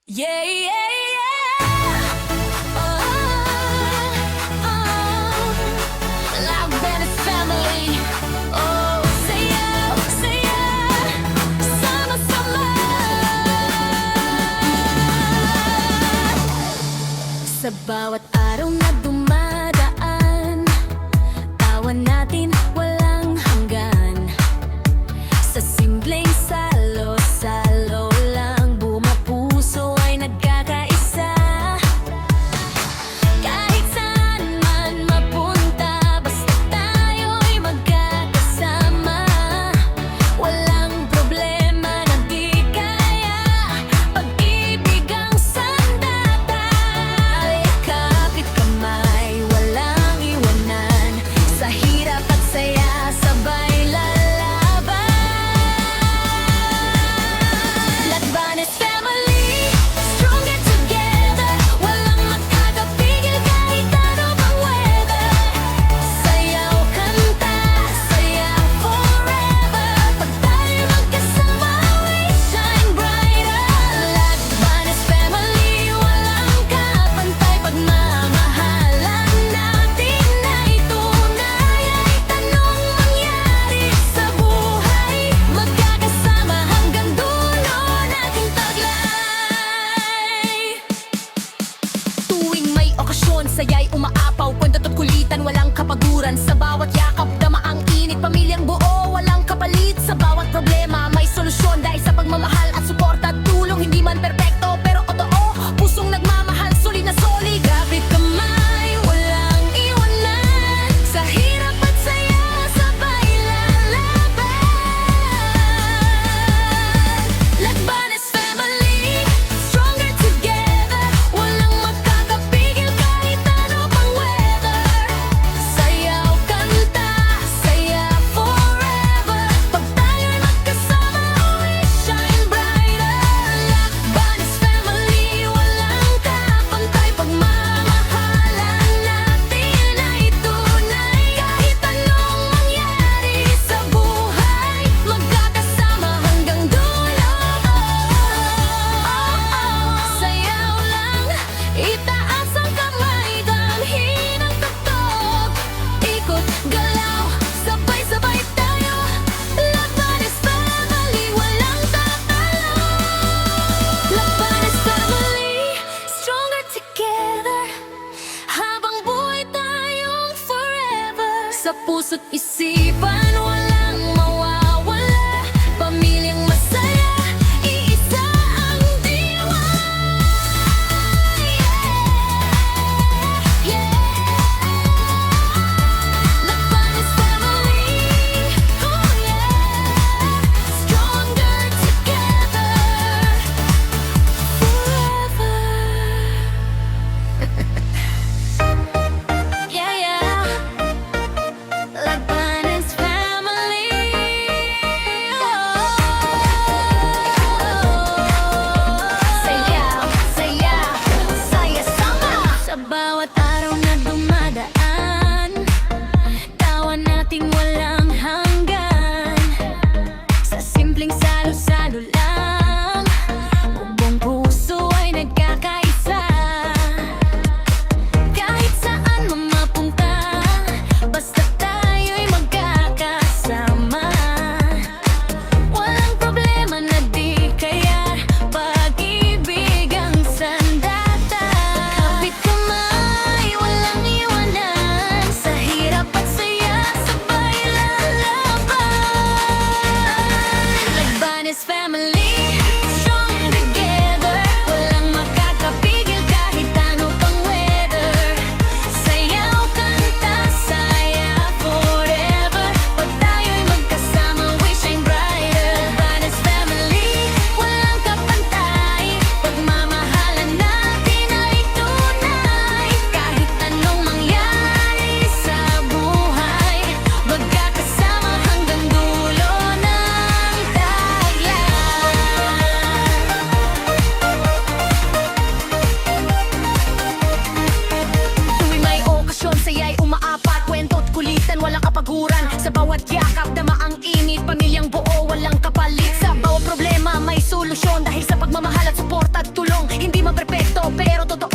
Yeah, yeah, yeah. Love and its family. Oh, say yeah. Sama-sama. Sa bawat araw na dumadaan, tawa natin walang hanggan. Sa simpleng salo-salo lang, bumapuso ay nagkakaisa. Kahit saan man mapunta, basta tayo'y magkakasama. Walang problema na di kaya, pag-ibig ang sandata. Kapit kamay, walang iwanan, sa hirap at saya sabay lalaban. Lakbanes family, stronger together. Walang makakapigil kahit ano pang weather. Sayaw, kanta, saya forever. Pag tayo'y magkasama, we shine brighter. Lakbanes family, walang kapantay. Pagmamahalan natin ay tunay. Ay tanong mangyari sa buhay, magkakasama hanggang dulo nating taglay. Tuwing may okasyon, saya'y umaapaw, kwento't kulitan, walang kapaguran. Sa bawat yakap, dama ang init, pamilyang buo, walang kapalit. Sa bawat problema, may solusyon dahil sa pagmamahal at suporta at tulong. Hindi man perpekto, pero totoo, pusong nagmamahal, solid na solid. Kapit kamay, walang iwanan, sa hirap at saya, sabay lalaban. Lakbanes family, stronger together. Walang makakapigil kahit ano pang weather. Sayaw, kanta, saya forever. Pag tayo'y magkasama, we shine brighter. Lakbanes family, walang kapantay. Pagmamahalan natin ay tunay. Kahit anong mangyari sa buhay, magkakasama hanggang dulo. Sayaw lang, itaas ang kamay, damhin ang tugtog. Ikot, galaw, sabay-sabay tayo. Lakbanes family, walang tatalo. Lakbanes family, stronger together. Habang buhay tayong forever. Sa puso't isipan, walang mawawala. Pamilyang masaya, iisa ang diwa. Lakbanes family, oh yeah. Stronger together, forever. Yeah, yeah. Lakbanes perpekto pero totoo